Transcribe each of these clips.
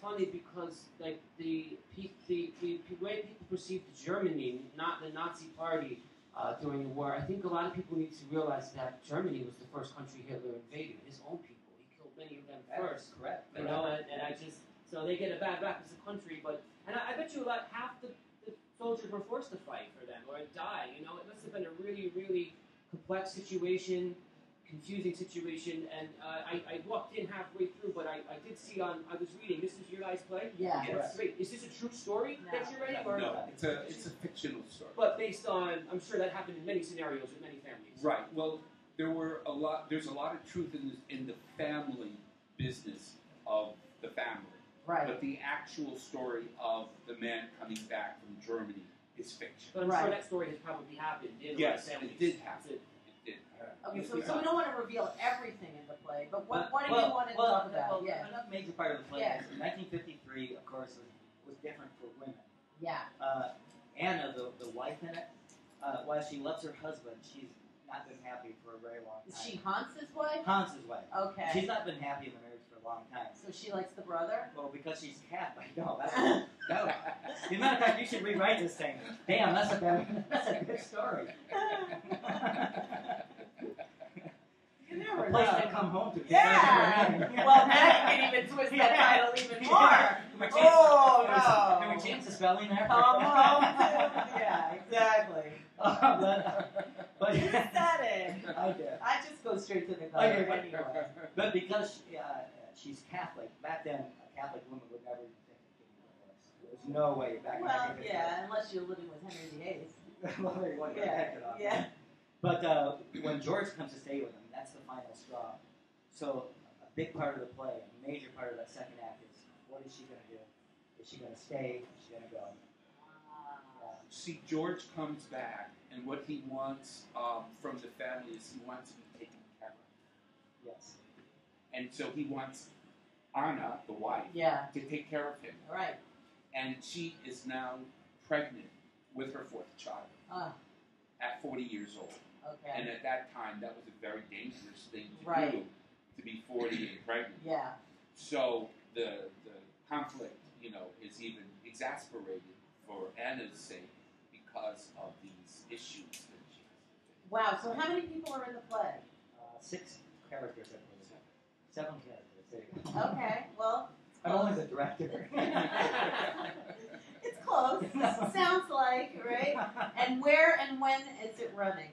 funny because like the way people perceived Germany, not the Nazi Party during the war, I think a lot of people need to realize that Germany was the first country Hitler invaded. His own people, he killed many of them first. Correct. You know, and I just so they get a bad rap as a country, but I bet you half the soldiers were forced to fight for them or die. You know, it must have been a really, really complex situation, confusing situation, and I walked in halfway through, but I did see I was reading, this is your guys' play? Yeah. That's great. Is this a true story that you're writing? Or? No, it's a fictional story. But based on, I'm sure that happened in many scenarios with many families. Right. Well, there's a lot of truth in the family business of the family. Right. But the actual story of the man coming back from Germany is fiction. But I'm sure that story has probably happened in yes, families. it did happen. Okay, so we don't want to reveal everything in the play, but what do you want to talk about? Well, another major part of the play is in 1953, of course, was different for women. Yeah. Anna, the wife in it, while she loves her husband, she's not been happy for a very long time. Is she Hans's wife? Hans's wife. Okay. She's not been happy in the marriage for a long time. So she likes the brother? Well, because she's Catholic. No, that's no. As a matter of fact, you should rewrite this thing. Damn, that's a good story. You never a place know. to come home to. Yeah. Well, now you can even twist that title even more. Can we change the spelling there? Come home to. Yeah, exactly. But You said it. I did. I just go straight to the gutter anyway. But because she's Catholic, back then a Catholic woman would never even think of getting divorced. There's no way back then. Well, yeah, unless you're living with Henry VIII. Well, there you go. Yeah. But when George comes to stay with him, that's the final straw. So a big part of the play, a major part of that second act is, what is she going to do? Is she going to stay? Is she going to go? See, George comes back, and what he wants from the family is he wants to be taken care of. Yes. And so he wants Anna, the wife, to take care of him. Right. And she is now pregnant with her fourth child at 40 years old. Okay. And at that time, that was a very dangerous thing to do, to be 40 and pregnant. Yeah. So the conflict, is even exasperated for Anna's sake because of these issues that she has. Wow. So how many people are in the play? 6 characters, I believe. 7 characters. There you go. Okay. Well. I'm only the director. It's close. Sounds like, right? And where and when is it running?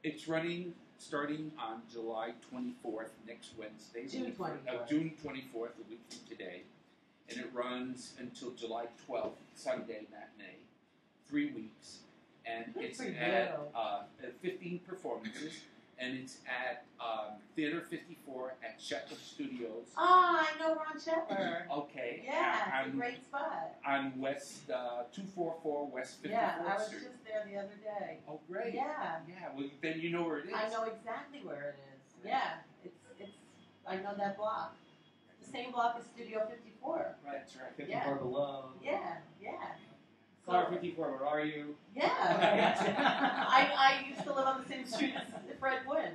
It's running starting on July 24th, next Wednesday. June 24th. June 24th, a week from today. And it runs until July 12th, Sunday matinee, 3 weeks. And it's at 15 performances. And it's at Theater 54 at Shetler Studios. Oh, I know Ron Shetler. Okay. Yeah, it's a great spot. On West 244 West 54th Yeah, I was Street. just there the other day. Oh, great. Yeah. Yeah, well, then you know where it is. I know exactly where it is. Yeah, it's. I know that block. The same block as Studio 54. Right, that's right. 54 below. Yeah, yeah. Car 54, where are you? Yeah. I used to live on the same street as Fred Gwynn.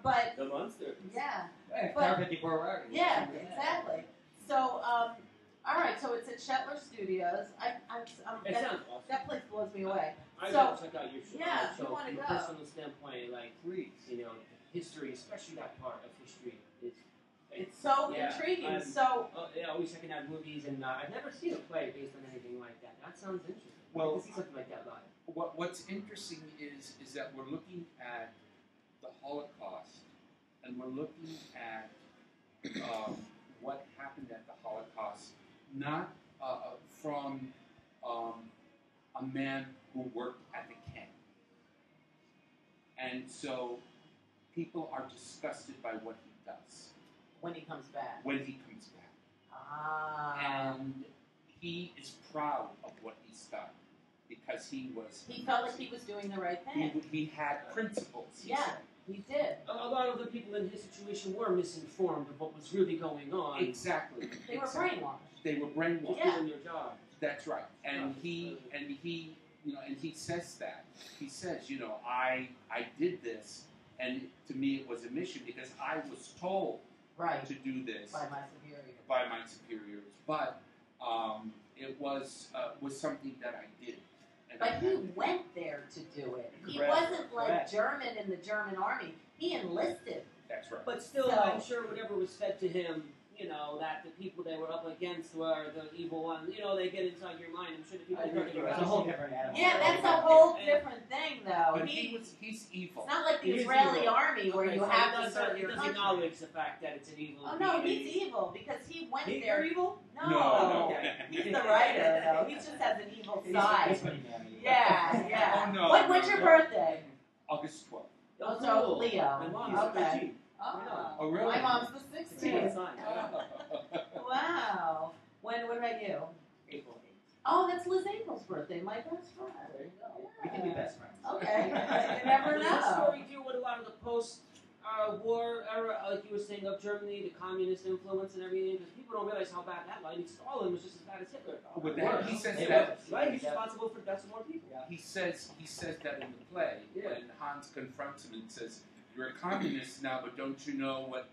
But The Monsters. yeah. Hey, But- Car 54 where are you? Yeah, exactly. So, all right. So it's at Shetler Studios. It sounds awesome. That place blows me away. I So- gotta check out your show. Yeah, you so wanna from go. a personal standpoint, like, history, especially that part of history, is It's so yeah, intriguing. I'm- So always checking out movies, and I've never seen a play based on anything like that. That sounds interesting. Well, I can see something like that live. What's interesting is that we're looking at the Holocaust, and we're looking at what happened at the Holocaust, not from a man who worked at the camp. And so people are disgusted by what he does when he comes back. when he comes back. Ah. And he is proud of what he's done because he felt like he was doing the right thing. He had principles. He Yeah. said. He did. A lot of the people in his situation were misinformed of what was really going on. Exactly. They were brainwashed. They were brainwashed. Yeah. Doing your job. That's right. And he says that. He says, I did this, and to me it was a mission because I was told Right. to do this By my superior. by my but it was something that I did. And But he went there to do it. He Correct. wasn't like Correct. German in the German army. He enlisted. That's right. But still, So- I'm sure whatever was fed to him, you know, that the people they were up against were the evil ones. You know, they get inside your mind. I'm sure the people I agree with you. It's a whole different animal. Yeah, that's a whole And- different thing, though. But he's evil. It's not like the He is Israeli evil. army where Okay, you so have he to does, serve he your does country. acknowledge the fact that it's an evil. Oh no, being. he's evil because he went You're there. evil? No, No. Okay. he's the writer though. He just has an evil side. He's pretty damn evil. Yeah, yeah. Oh, no, When's no, your no. birthday? August 12th. Oh, cool. so Leo. My mom's Okay. 13. Oh, Oh, really? my mom's the It's a good 16th. sign. Wow. What about you? April Oh, that's Liz April's birthday, my best friend. There you go. We can be best friends. Okay. You never Does this know. story deal with a lot of the post-war era, like you were saying, of Germany, the communist influence and everything? Because people don't realize how bad that was. I mean, Stalin was just as bad as Hitler. With Worse. that, he says They that. were. Right? He's responsible for deaths of more people. Yeah. He says that in the play Yeah. when Hans confronts him and says, "You're a communist now, but don't you know what?"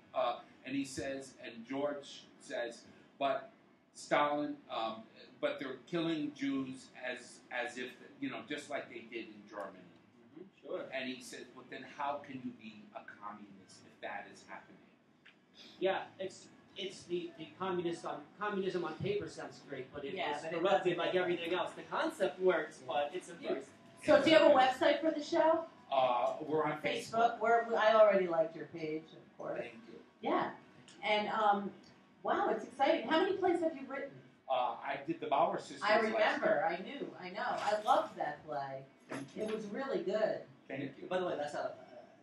And he says, and George says, "But Stalin, but they're killing Jews as if just like they did in Germany." Sure. And he says, "Well, then how can you be a communist if that is happening?" Yeah, it's the communism on paper sounds great, but Yeah, it's but it corrupted doesn't. like everything else. The concept works, but it's abused. So do you have a website for the show? We're on Facebook. Facebook. I already liked your page, of course. Thank you. Yeah. And wow, it's exciting. How many plays have you written? I did the Bauer Sisters. I last remember. year. I know. I loved that play. Thank you. It was really good. Thank you. By the way, that's how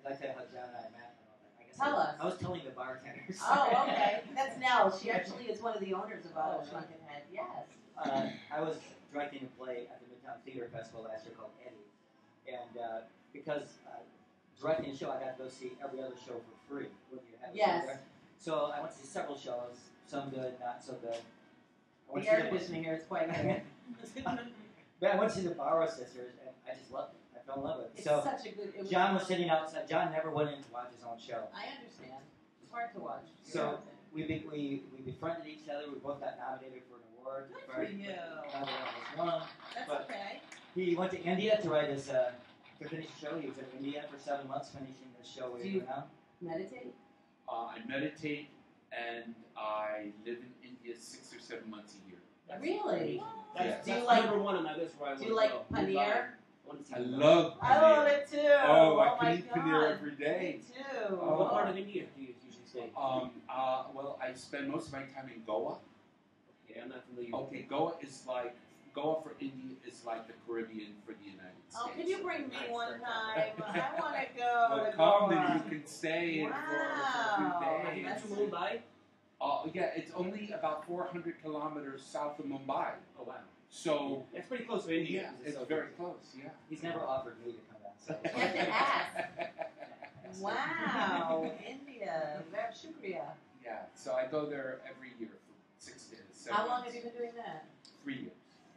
I'd like to tell you how John and I met. I guess Tell us. I was telling the bartenders. Oh, okay. That's Nell. She actually is one of the owners of Oh, Shrunken Head. Yes. I was directing a play at the Midtown Theater Festival last year called Eddie, and because directing a show, I got to go see every other show for free when you have a Yes. show there. So I went to see several shows, some good, not so good. I went The to air conditioning here is quite good. But I went to see the Bauer Sisters, and I just loved it. I fell in love with it. It's So such a good. It was, John was sitting outside. John never went in to watch his own show. I understand. It's hard to watch. So we befriended each other. We both got nominated for an award. Good for you. Neither one of us won. That's but- okay. He went to India to write his to finish the show. He was in India for 7 months finishing the show Do we you- do now. Meditate. I meditate and I live in India 6 or 7 months a year. Really? That's, Do you that's like- number one on my list where I Do want you to like go. paneer? I love I love paneer. it too. Oh, I my can eat God. paneer every day. Me too. Oh. What part of India do you usually stay? Well, I spend most of my time in Goa. Yeah, I'm not familiar. Okay, Goa for India is like the Caribbean for the United States. Oh, can you bring me Nice, one very time? comfortable. I want to go Well, to come, Goa. then you can stay in for Wow. a Have few you days. been to Mumbai? Yeah, it's only about 400 kilometers south of Mumbai. Oh wow, So, that's pretty close to India. yeah, 'cause it's so very close. close, yeah. He's never offered me to come down. So You have to ask. Wow, India. Very shukriya. Yeah, so I go there every year for 6 days. 7 How long months. have you been doing that? 3 years.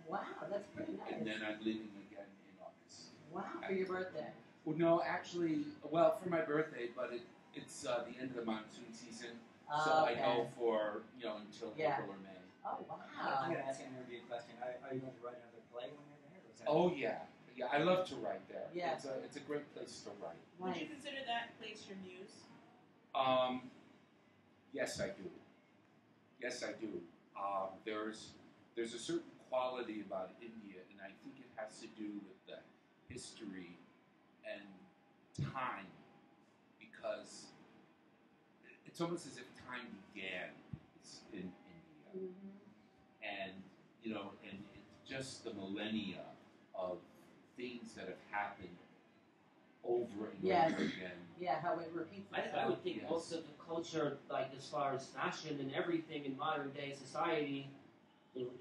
Wow, that's pretty And nice. then I'm leaving again in August. Wow, for your birthday. Well, no, actually, well, for my birthday, but it's the end of the monsoon season, so I Okay. go for, until Yeah. April or May. Oh, I'm wow. going to ask an interview question. Are you going to write another play when you're there? Or is that Oh, yeah. Yeah, I love to write there. Yeah. It's a great place to write. Would you Nice. consider that place your muse? Yes, I do. Yes, I do. There's a certain quality about India, and I think it has to do with the history and time, because it's almost as if time began in India, Mhm. and and it's just the millennia of things that have happened over and Yes. over again. Yeah, how it repeats I itself. would think Yes. most of the culture, like as far as fashion and everything in modern day society,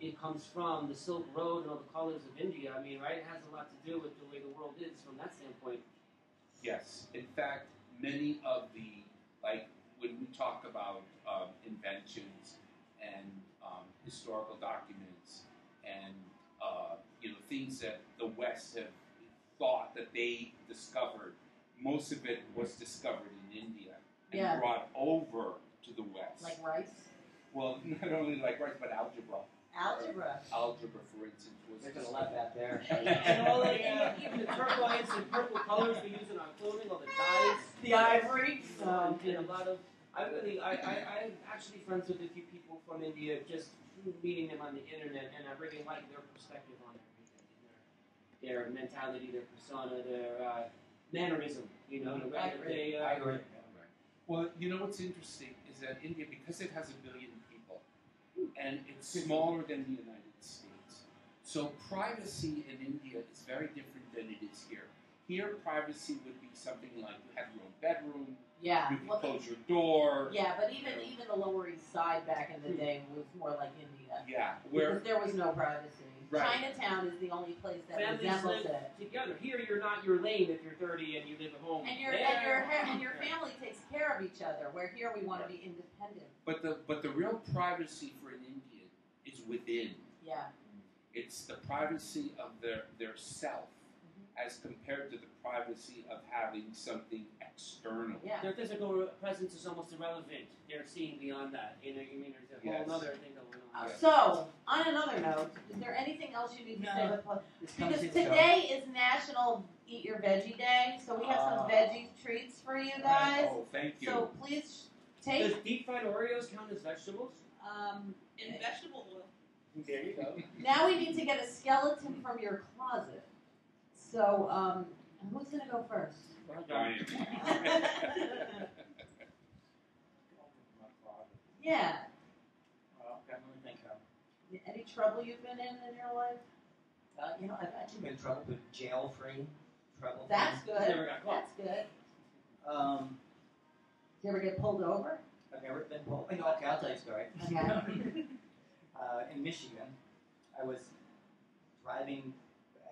it comes from the Silk Road and all the colors of India. I mean, right? It has a lot to do with the way the world is from that standpoint. Yes. In fact, many of the, like, when we talk about inventions and historical documents and, things that the West have thought that they discovered, most of it was discovered in India and Yeah. brought over to the West. Like rice. Well, not only like rice, but algebra. Algebra. Algebra, for instance, was There's just a lot back there. And all the, even the turquoise and purple colors we use in our clothing, all the dyes. The ivory. And a lot of, I'm actually friends with a few people from India, just meeting them on the internet, and I really like their perspective on everything, their mentality, their persona, their mannerism, you know, the way that they, Right. Well, you know what's interesting is that India, because it has 1 billion people, and it's smaller than the United States, so privacy in India is very different than it is here. Here, privacy would be something like you have your own bedroom, Yeah. you can Well, close your door. yeah, but even the Lower East Side back in the day was more like India. Yeah, Because there was no privacy. Right. Chinatown is the only place that families resembles live it. together. Here, you're not your lane if you're 30 and you live at home. And your family takes care of each other. Where here we want to be independent. But the real privacy for an Indian is within. Yeah. It's the privacy of their self as compared to the privacy of having something external. Yeah. Their physical presence is almost irrelevant. They're seeing beyond that. You know, you mean there's a whole other thing going on. So, on another note, is there anything else you need to say with because today is National Eat Your Veggie Day, so we have some veggie treats for you guys. Oh, thank you. So please Does take. deep fried Oreos count as vegetables? In vegetable oil. There you go. Now we need to get a skeleton from your closet. So, who's going to go first? Well done. Yeah. Well, let me think. Any trouble you've been in your life? You know, I've actually been in trouble with jail-free trouble. That's good. Never got caught. That's good. Um, Did you ever get pulled over? I've never been pulled. Okay, I'll tell you a story. Okay. In Michigan, I was driving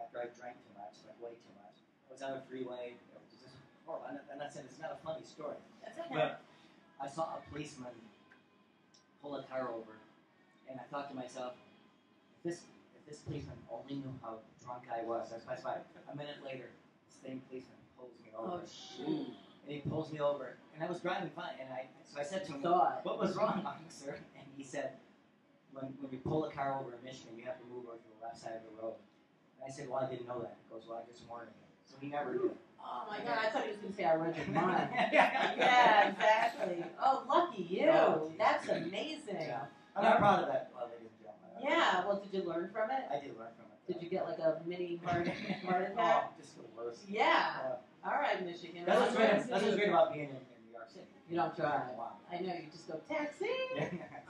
after I drank too much, like way too much. I was on a freeway. It was just horrible. I'm not saying it's not a funny story, That's okay. but I saw a policeman pull a car over, and I thought to myself, if this policeman only knew how drunk I was. That's why a minute later, the same policeman pulls me over. Oh, shoot. And he pulls me over, and I was driving fine. And so I said to him, Thought. "What was wrong, officer?" And he said, "When you pull a car over in Michigan, you have to move over to the left side of the road." And I said, "Well, I didn't know that." He goes, "Well, I just warned you." So he never did. Oh my God! I thought he was going to say I read your mind. Yeah, Yeah, exactly. Oh, lucky you! Oh, geez. That's amazing. Yeah. I'm not proud of that, ladies and gentlemen. Yeah. Well, did you learn from it? I did learn from it. Did you get like a mini heart attack? Oh, just the worst. Yeah. All right, Michigan. That's what's great about being in New York City. You don't drive. Wow. I know you just go taxi.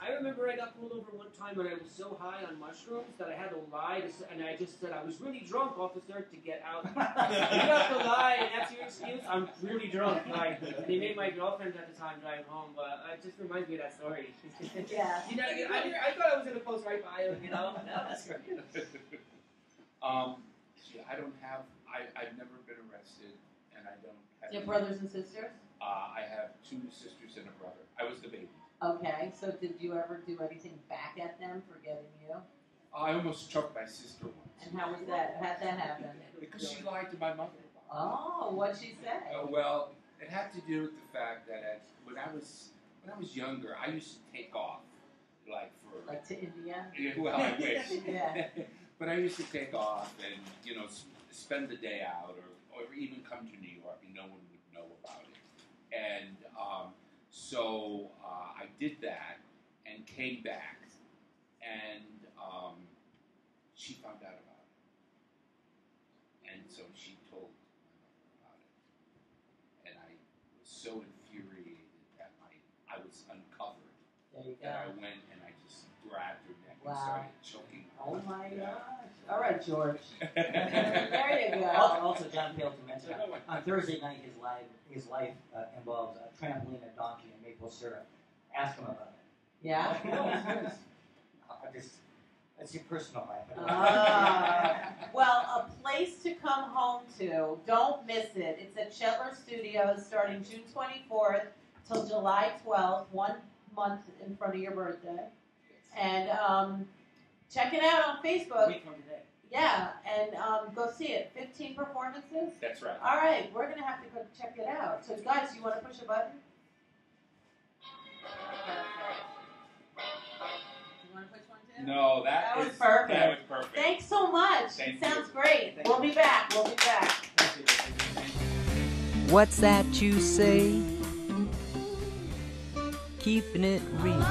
I remember I got pulled over one time when I was so high on mushrooms that I had to lie, and I just said I was really drunk, officer, to get out. You have to lie, and that's your excuse? I'm really drunk. Like, they made my girlfriend at the time drive home, but it just reminds me of that story. Yeah. You know, I thought I was going to post right by him, you know? No, that's great. I don't have. I've never been arrested, and I don't have. Do you have brothers and sisters? I have 2 sisters and a brother. I was the baby. Okay. So did you ever do anything back at them for getting you? I almost choked my sister once. And how was that? How'd that happen? Because she lied to my mother. Oh, what'd she say? Well, it had to do with the fact that when I was younger, I used to take off, like for Like to India? well, I wish. Yeah. But I used to take off and spend the day out, or even come to New York, and no one would know about it. And so I did that and came back, and she found out about it, and so she told my mother about it, and I was so infuriated that I was uncovered. There you And I go. went and I just grabbed her neck and Wow. started choking her. Oh my Yeah. gosh. All right, George. There you go. Also, John failed to mention, on Thursday night, his life involves a trampoline, a donkey, and maple syrup. Ask him about it. Yeah? It's your personal life. Well, a place to come home to. Don't miss it. It's at Shetler Studios starting June 24th till July 12th, 1 month in front of your birthday. And check it out on A Facebook. week from today. Yeah, and go see it. 15 performances. That's right. All right, we're going to have to go check it out. So, guys, you want to push a button? Perfect. No, That was is- perfect. That was perfect. Thanks so much. Thank Sounds you. great. Thank We'll be back. We'll be back. Thank you. Thank you. What's that you say? Keeping it real.